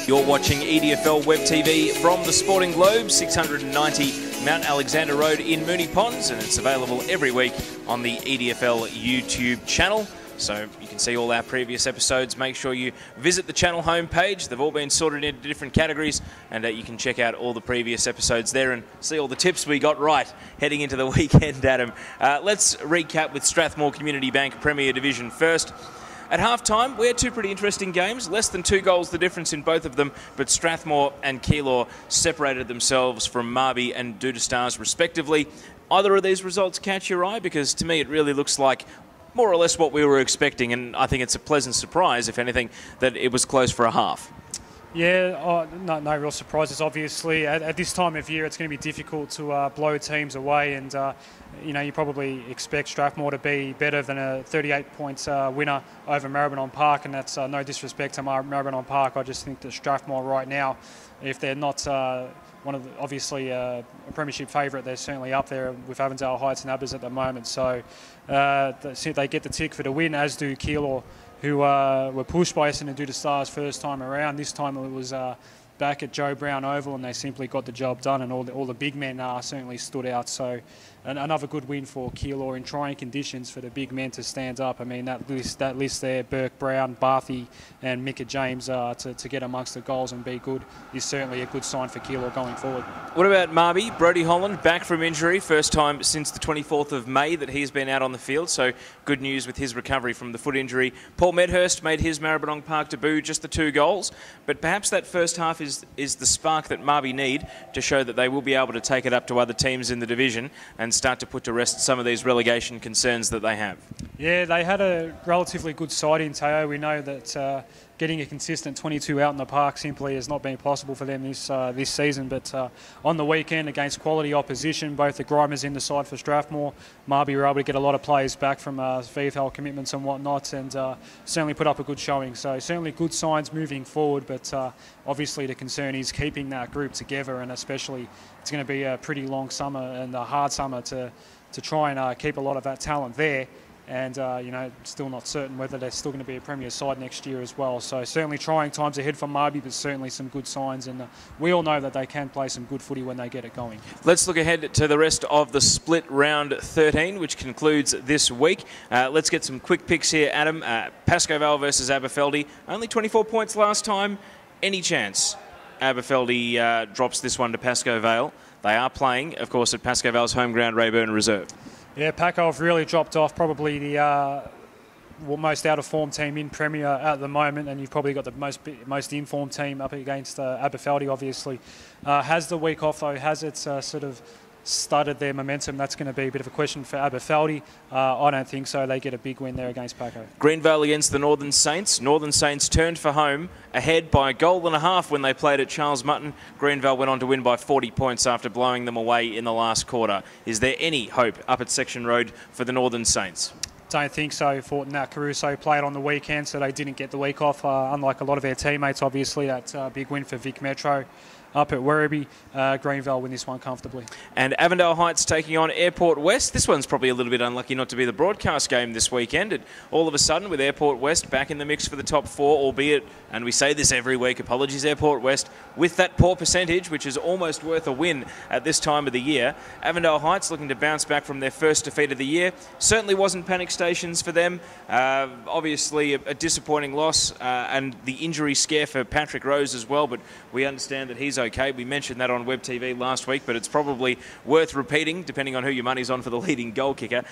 You're watching EDFL Web TV from the Sporting Globe, 690 Mount Alexander Road in Moonee Ponds, and it's available every week on the EDFL YouTube channel. So you can see all our previous episodes. Make sure you visit the channel homepage. They've all been sorted into different categories, and you can check out all the previous episodes there and see all the tips we got right heading into the weekend, Adam. Let's recap with Strathmore Community Bank Premier Division first. At half-time, we had two pretty interesting games. Less than 2 goals the difference in both of them, but Strathmore and Keilor separated themselves from Marby and Duda Stars respectively. Either of these results catch your eye? Because to me it really looks like more or less what we were expecting, and I think it's a pleasant surprise, if anything, that it was close for a half. Yeah, no real surprises. Obviously, at this time of year, it's going to be difficult to blow teams away, and you probably expect Strathmore to be better than a 38-point winner over Maribyrnong Park, and that's no disrespect to Maribyrnong Park. I just think that Strathmore right now, if they're not obviously a premiership favourite, they're certainly up there with Avondale Heights and Abbas at the moment. So they get the tick for the win, as do Keilor, who were pushed by Essendon Duda Stars first time around. This time it was back at Joe Brown Oval, and they simply got the job done, and all the big men certainly stood out. So another good win for Keilor in trying conditions for the big men to stand up. I mean, that list there, Burke, Brown, Barthy and Micah James, to get amongst the goals and be good is certainly a good sign for Keilor going forward. What about Marby? Brodie Holland back from injury, first time since the 24th of May that he's been out on the field, so good news with his recovery from the foot injury. Paul Medhurst made his Maribyrnong Park debut, just the 2 goals, but perhaps that first half is the spark that Marby need to show that they will be able to take it up to other teams in the division and start to put to rest some of these relegation concerns that they have. Yeah, they had a relatively good side in Teo. We know that getting a consistent 22 out in the park simply has not been possible for them this season, but on the weekend against quality opposition, both the Grimers in the side for Strathmore, Marby were able to get a lot of players back from VFL commitments and whatnot, and certainly put up a good showing. So certainly good signs moving forward, but obviously the concern is keeping that group together, and especially it's going to be a pretty long summer and a hard summer to try and keep a lot of that talent there. And, still not certain whether they're still going to be a Premier side next year as well. So certainly trying times ahead for Marby, but certainly some good signs. And we all know that they can play some good footy when they get it going. Let's look ahead to the rest of the split round 13, which concludes this week. Let's get some quick picks here, Adam. Pascoe Vale versus Aberfeldy. Only 24 points last time. Any chance Aberfeldy drops this one to Pascoe Vale? They are playing, of course, at Pascoe Vale's home ground, Rayburn Reserve. Yeah, Paco have really dropped off, probably the most out-of-form team in Premier at the moment, and you've probably got the most informed team up against Aberfeldy, obviously. Has the week off, though, has it sort of started their momentum? That's going to be a bit of a question for Aberfeldy. I don't think so. They get a big win there against Paco. Greenvale against the Northern Saints. Northern Saints turned for home, ahead by a goal and a half when they played at Charles Mutton. Greenvale went on to win by 40 points after blowing them away in the last quarter. Is there any hope up at Section Road for the Northern Saints? Don't think so. For Nat Caruso played on the weekend, so they didn't get the week off, unlike a lot of their teammates. Obviously, that big win for Vic Metro up at Werribee. Greenvale win this one comfortably. And Avondale Heights taking on Airport West. This one's probably a little bit unlucky not to be the broadcast game this weekend. And all of a sudden, with Airport West back in the mix for the top 4, albeit, and we say this every week, apologies Airport West, with that poor percentage, which is almost worth a win at this time of the year. Avondale Heights looking to bounce back from their first defeat of the year. Certainly wasn't panic stations for them. Obviously a disappointing loss and the injury scare for Patrick Rose as well, but we understand that he's okay. We mentioned that on Web TV last week, but it's probably worth repeating depending on who your money's on for the leading goal kicker.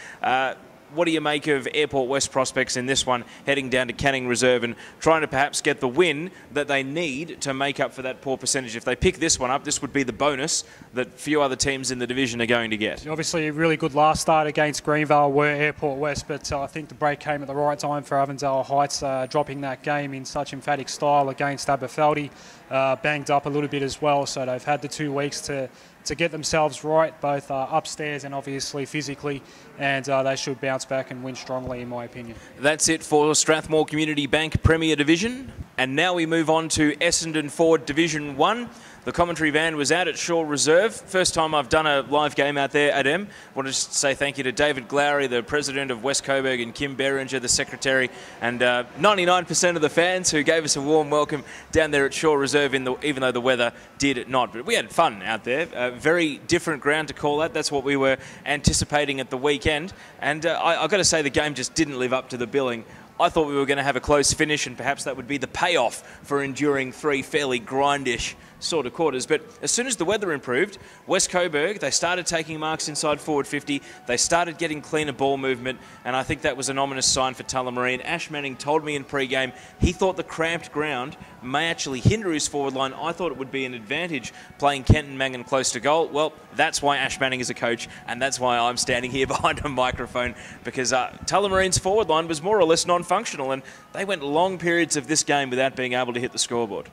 What do you make of Airport West prospects in this one, heading down to Canning Reserve and trying to perhaps get the win that they need to make up for that poor percentage? If they pick this one up, this would be the bonus that few other teams in the division are going to get. Obviously, a really good last start against Greenvale were Airport West, but I think the break came at the right time for Avondale Heights, dropping that game in such emphatic style against Aberfeldy. Banged up a little bit as well, so they've had the 2 weeks to get themselves right, both upstairs and obviously physically, and they should bounce back and win strongly, in my opinion. That's it for Strathmore Community Bank Premier Division. And now we move on to Essendon Ford Division 1. The commentary van was out at Shaw Reserve. First time I've done a live game out there, Adem. Want to just say thank you to David Glowry, the president of West Coburg, and Kim Beringer, the secretary, and 99% of the fans who gave us a warm welcome down there at Shaw Reserve, even though the weather did not. But we had fun out there. Very different ground to call that. That's what we were anticipating at the weekend. And I've got to say the game just didn't live up to the billing. I thought we were going to have a close finish, and perhaps that would be the payoff for enduring 3 fairly grindish sort of quarters. But as soon as the weather improved, West Coburg, they started taking marks inside forward 50. They started getting cleaner ball movement, and I think that was an ominous sign for Tullamarine. Ash Manning told me in pre-game he thought the cramped ground may actually hinder his forward line. I thought it would be an advantage playing Kenton Mangan close to goal. Well, that's why Ash Manning is a coach, and that's why I'm standing here behind a microphone, because Tullamarine's forward line was more or less non-functional, and they went long periods of this game without being able to hit the scoreboard.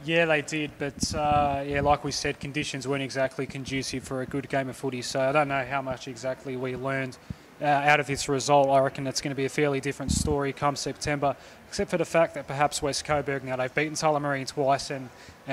Yeah, they did, but yeah, like we said, conditions weren't exactly conducive for a good game of footy, so I don't know how much exactly we learned out of this result. I reckon it's going to be a fairly different story come September, except for the fact that perhaps West Coburg, now they've beaten Tullamarine twice, and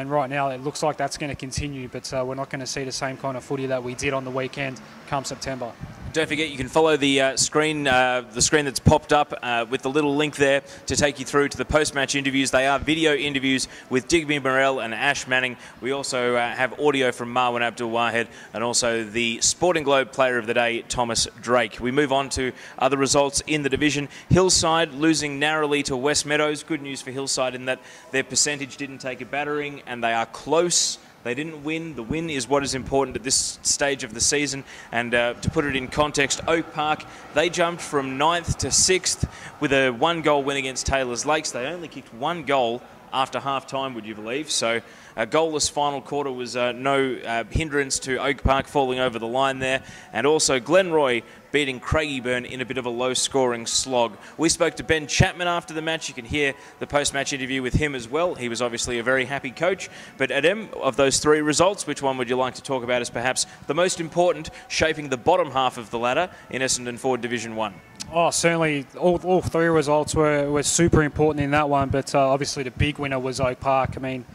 right now it looks like that's going to continue, but we're not going to see the same kind of footy that we did on the weekend come September. Don't forget, you can follow the screen that's popped up with the little link there to take you through to the post-match interviews. They are video interviews with Digby Morrell and Ash Manning. We also have audio from Marwan Abdul-Wahed and also the Sporting Globe Player of the Day, Thomas Drake. We move on to other results in the division. Hillside losing narrowly to West Meadows. Good news for Hillside in that their percentage didn't take a battering and they are close. They didn't win. The win is what is important at this stage of the season. And to put it in context, Oak Park, they jumped from 9th to 6th with a 1-goal win against Taylors Lakes. They only kicked 1 goal after half-time, would you believe? So a goalless final quarter was no hindrance to Oak Park falling over the line there. And also Glenroy beating Craigieburn in a bit of a low-scoring slog. We spoke to Ben Chapman after the match. You can hear the post-match interview with him as well. He was obviously a very happy coach. But Adem, of those 3 results, which one would you like to talk about as perhaps the most important, shaping the bottom half of the ladder in Essendon Ford Division 1? Oh, certainly all 3 results were super important in that one, but obviously the big winner was Oak Park. I mean,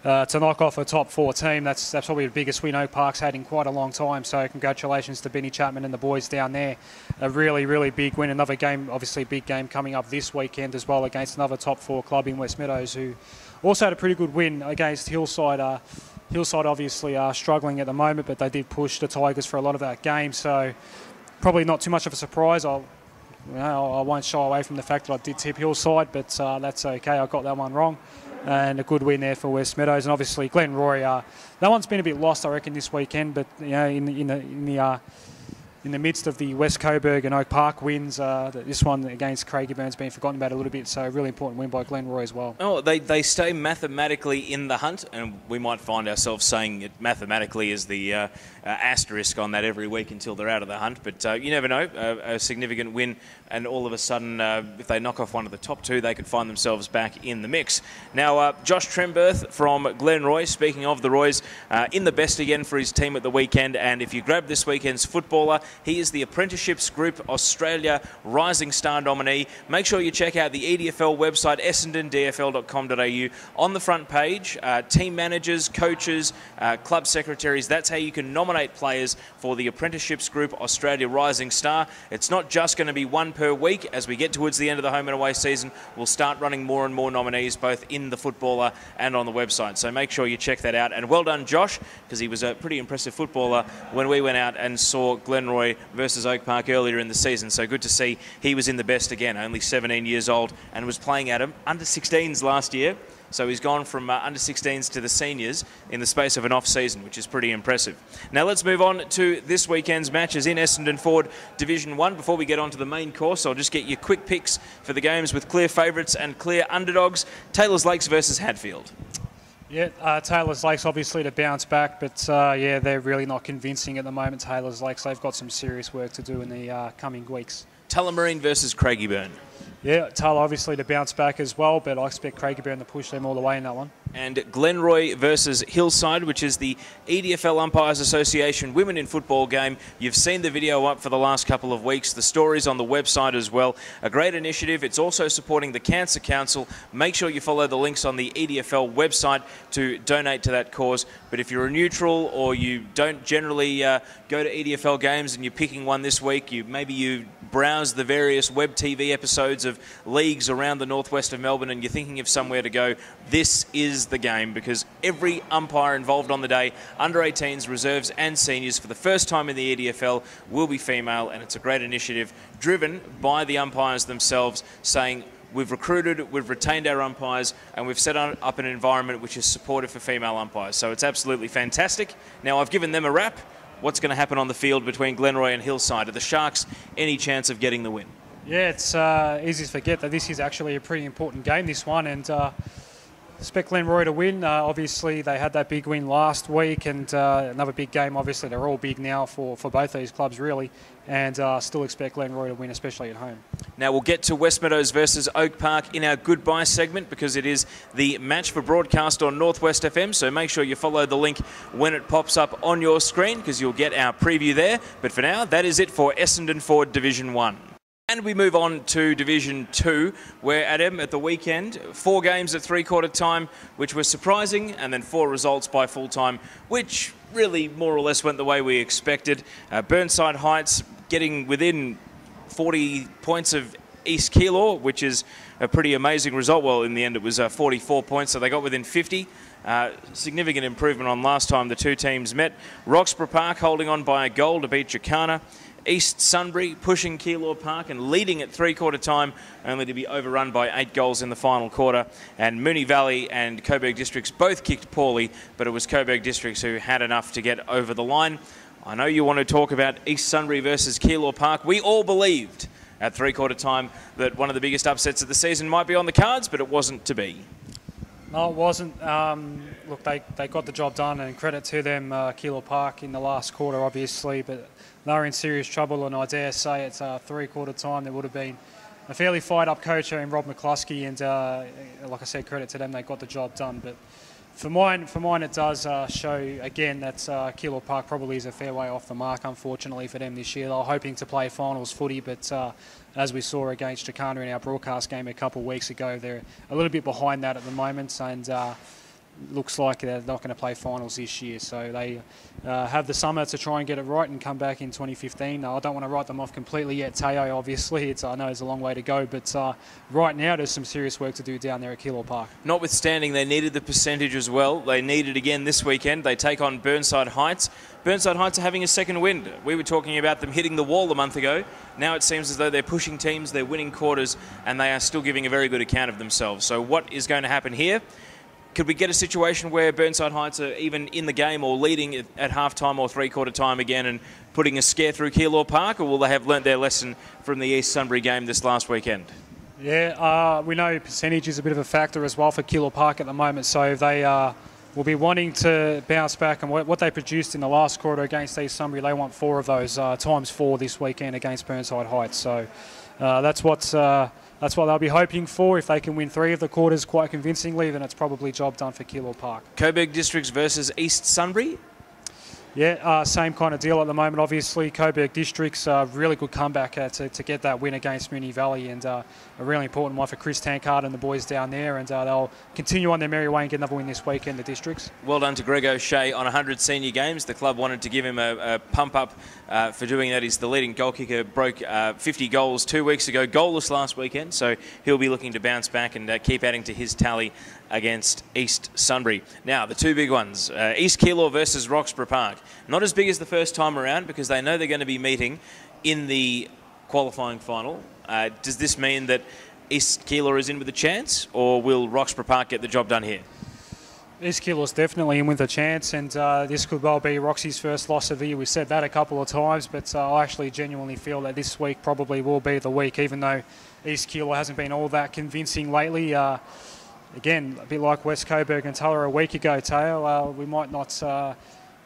to knock off a top 4 team, that's probably the biggest win Oak Park's had in quite a long time. So congratulations to Benny Chapman and the boys down there. A really, really big win. Another game, obviously a big game coming up this weekend as well against another top 4 club in West Meadows, who also had a pretty good win against Hillside. Hillside obviously are struggling at the moment, but they did push the Tigers for a lot of that game. So probably not too much of a surprise. I won't shy away from the fact that I did tip Hillside, but that's okay. I got that one wrong. And a good win there for West Meadows. And obviously Glenroy, that one's been a bit lost, I reckon, this weekend. But you know, in the midst of the West Coburg and Oak Park wins, this one against Craigieburn's been forgotten about a little bit. So a really important win by Glenroy as well. Oh, they stay mathematically in the hunt, and we might find ourselves saying it mathematically as the asterisk on that every week until they're out of the hunt. But you never know, a significant win, and all of a sudden, if they knock off one of the top 2, they could find themselves back in the mix. Now, Josh Tremberth from Glenroy, speaking of the Roys, in the best again for his team at the weekend. And if you grab this weekend's footballer, he is the Apprenticeships Group Australia Rising Star nominee. Make sure you check out the EDFL website, essendondfl.com.au. On the front page, team managers, coaches, club secretaries, that's how you can nominate players for the Apprenticeships Group Australia Rising Star. It's not just going to be 1 per week. As we get towards the end of the home and away season, we'll start running more and more nominees both in the footballer and on the website. So make sure you check that out. And well done, Josh, because he was a pretty impressive footballer when we went out and saw Glenroy versus Oak Park earlier in the season. So good to see he was in the best again, only 17 years old, and was playing at him under 16s last year. So he's gone from under 16s to the seniors in the space of an off-season, which is pretty impressive. Now let's move on to this weekend's matches in Essendon Ford Division 1. Before we get on to the main course, I'll just get you quick picks for the games with clear favourites and clear underdogs. Taylors Lakes versus Hadfield. Yeah, Taylors Lakes obviously to bounce back, but yeah, they're really not convincing at the moment, Taylors Lakes. They've got some serious work to do in the coming weeks. Tullamarine versus Craigieburn. Yeah, Tulla obviously to bounce back as well, but I expect Craigieburn to push them all the way in that one. And Glenroy versus Hillside, which is the EDFL Umpires Association Women in Football game. You've seen the video up for the last couple of weeks. The story's on the website as well. A great initiative. It's also supporting the Cancer Council. Make sure you follow the links on the EDFL website to donate to that cause. But if you're a neutral or you don't generally go to EDFL games and you're picking one this week, maybe you browse the various web TV episodes of leagues around the northwest of Melbourne and you're thinking of somewhere to go, this is the game, because every umpire involved on the day, under 18s, reserves and seniors, for the first time in the EDFL, will be female, and it's a great initiative driven by the umpires themselves, saying we've recruited, we've retained our umpires, and we've set up an environment which is supportive for female umpires. So it's absolutely fantastic. Now, I've given them a wrap. What's going to happen on the field between Glenroy and Hillside? Are the Sharks any chance of getting the win? Yeah, it's easy to forget that this is actually a pretty important game, this one, and expect Glenroy to win. Obviously, they had that big win last week, and another big game. Obviously, they're all big now for both these clubs, really, and still expect Glenroy to win, especially at home. Now, we'll get to West Meadows versus Oak Park in our goodbye segment, because it is the match for broadcast on Northwest FM, so make sure you follow the link when it pops up on your screen, because you'll get our preview there. But for now, that is it for Essendon Ford Division 1. And we move on to Division 2, where Adem at the weekend, 4 games at three-quarter time, which was surprising, and then 4 results by full-time, which really more or less went the way we expected. Burnside Heights getting within 40 points of East Keilor, which is a pretty amazing result. Well, in the end it was 44 points, so they got within 50. Significant improvement on last time the two teams met. Roxburgh Park holding on by a goal to beat Jacana. East Sunbury pushing Keilor Park and leading at three-quarter time, only to be overrun by 8 goals in the final quarter. And Moonee Valley and Coburg Districts both kicked poorly, but it was Coburg Districts who had enough to get over the line. I know you want to talk about East Sunbury versus Keilor Park. We all believed at three-quarter time that one of the biggest upsets of the season might be on the cards, but it wasn't to be. No, it wasn't. Look, they got the job done, and credit to them, Keilor Park in the last quarter, obviously, but they were in serious trouble, and I dare say it's three-quarter time. There would have been a fairly fired-up coach in Rob McCluskey, and like I said, credit to them, they got the job done. But for mine, it does show again that Keilor Park probably is a fair way off the mark, unfortunately, for them this year. They were hoping to play finals footy, but as we saw against Jacana in our broadcast game a couple of weeks ago, they're a little bit behind that at the moment, and looks like they're not going to play finals this year. So they have the summer to try and get it right and come back in 2015. I don't want to write them off completely yet, Teo, obviously. I know it's a long way to go, but right now there's some serious work to do down there at Keilor Park. Notwithstanding, they needed the percentage as well. They need it again this weekend. They take on Burnside Heights. Burnside Heights are having a second wind. We were talking about them hitting the wall a month ago. Now it seems as though they're pushing teams, they're winning quarters, and they are still giving a very good account of themselves. So what is going to happen here? Could we get a situation where Burnside Heights are even in the game or leading at half-time or three-quarter time again and putting a scare through Keilor Park, or will they have learnt their lesson from the East Sunbury game this last weekend? Yeah, we know percentage is a bit of a factor as well for Keilor Park at the moment, so they will be wanting to bounce back, and what they produced in the last quarter against East Sunbury, they want 4 of those, times 4 this weekend against Burnside Heights. So that's what they'll be hoping for. If they can win 3 of the quarters quite convincingly, then it's probably job done for Keilor Park. Coburg Districts versus East Sunbury? Yeah, same kind of deal at the moment. Obviously, Coburg Districts, really good comeback to get that win against Moonee Valley, and a really important one for Chris Tankard and the boys down there, and they'll continue on their merry way and get another win this weekend, the Districts. Well done to Greg O'Shea on 100 senior games. The club wanted to give him a pump-up for doing that. He's the leading goal kicker, broke 50 goals 2 weeks ago, goalless last weekend, so he'll be looking to bounce back and keep adding to his tally against East Sunbury. Now, the 2 big ones, East Keilor versus Roxburgh Park. Not as big as the first time around, because they know they're going to be meeting in the qualifying final. Does this mean that East Keilor is in with a chance, or will Roxburgh Park get the job done here? East Keilor's definitely in with a chance, and this could well be Roxy's first loss of the year. We've said that a couple of times, but I actually genuinely feel that this week probably will be the week, even though East Keilor hasn't been all that convincing lately. Again, a bit like West Coburg and Tulla a week ago, Teo, we might not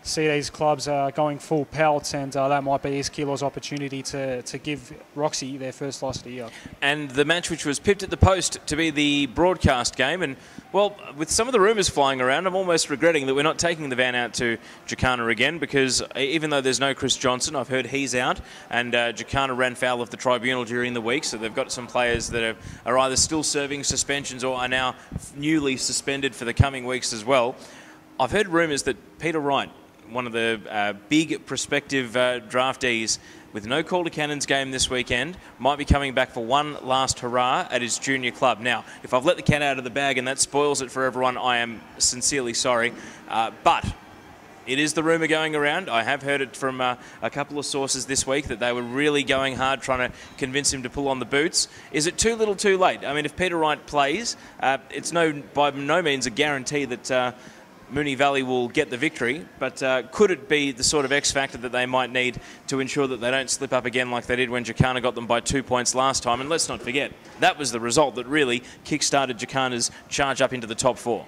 see these clubs going full pelt, and that might be East Keilor's opportunity to give Roxy their first loss of the year. And the match which was pipped at the post to be the broadcast game, and well, with some of the rumours flying around, I'm almost regretting that we're not taking the van out to Jacana again, because even though there's no Chris Johnson, I've heard he's out, and Jacana ran foul of the tribunal during the week, so they've got some players that are either still serving suspensions or are now newly suspended for the coming weeks as well. I've heard rumours that Peter Wright, one of the big prospective draftees, with no Calder Cannons game this weekend, might be coming back for one last hurrah at his junior club. Now, if I've let the cat out of the bag and that spoils it for everyone, I am sincerely sorry. But it is the rumour going around. I have heard it from a couple of sources this week that they were really going hard trying to convince him to pull on the boots. Is it too little too late? I mean, if Peter Wright plays, it's by no means a guarantee that Moonee Valley will get the victory, but could it be the sort of X factor that they might need to ensure that they don't slip up again like they did when Jacana got them by 2 points last time? And let's not forget, that was the result that really kick-started Jacana's charge up into the top 4.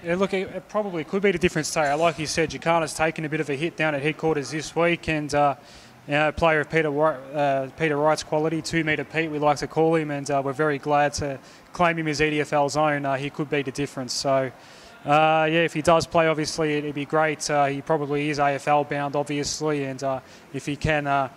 Yeah, look, it probably could be the difference today. Like you said, Jacana's taken a bit of a hit down at headquarters this week, and a player of Peter Wright's quality, 2 metre Pete, we like to call him, and we're very glad to claim him as EDFL's own. He could be the difference. So, yeah, if he does play, obviously, it'd be great. He probably is AFL bound, obviously, and if he can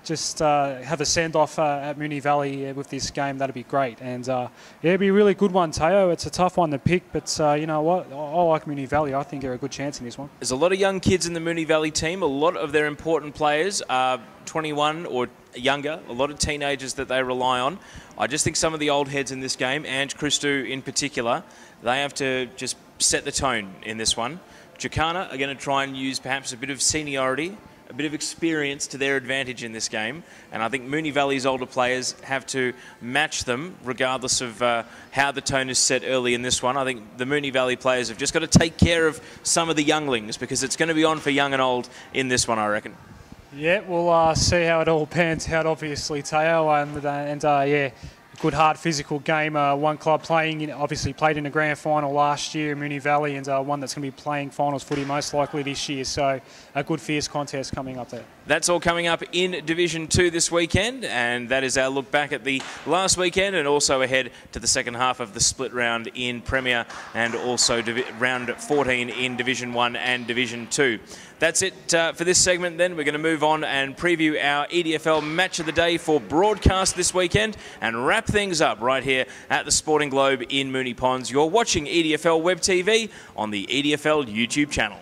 just have a send-off at Moonee Valley with this game, that'd be great. And yeah, it'd be a really good one, Teo. It's a tough one to pick, but you know what? I like Moonee Valley. I think they're a good chance in this one. There's a lot of young kids in the Moonee Valley team. A lot of their important players are 21 or younger, a lot of teenagers that they rely on. I just think some of the old heads in this game, and Christou in particular, they have to just set the tone in this one. Jacana are going to try and use perhaps a bit of seniority, a bit of experience to their advantage in this game, and I think Moonee Valley's older players have to match them regardless of how the tone is set early in this one. I think the Moonee Valley players have just got to take care of some of the younglings, because it's going to be on for young and old in this one, I reckon. Yeah, we'll see how it all pans out, obviously, Teo, and yeah, good hard physical game. One club obviously played in a grand final last year, Moonee Valley, and one that's going to be playing finals footy most likely this year. So a good fierce contest coming up there. That's all coming up in Division 2 this weekend, and that is our look back at the last weekend and also ahead to the second half of the split round in Premier and also round 14 in Division 1 and Division 2. That's it for this segment then. We're going to move on and preview our EDFL match of the day for broadcast this weekend and wrap things up right here at the Sporting Globe in Moonee Ponds. You're watching EDFL Web TV on the EDFL YouTube channel.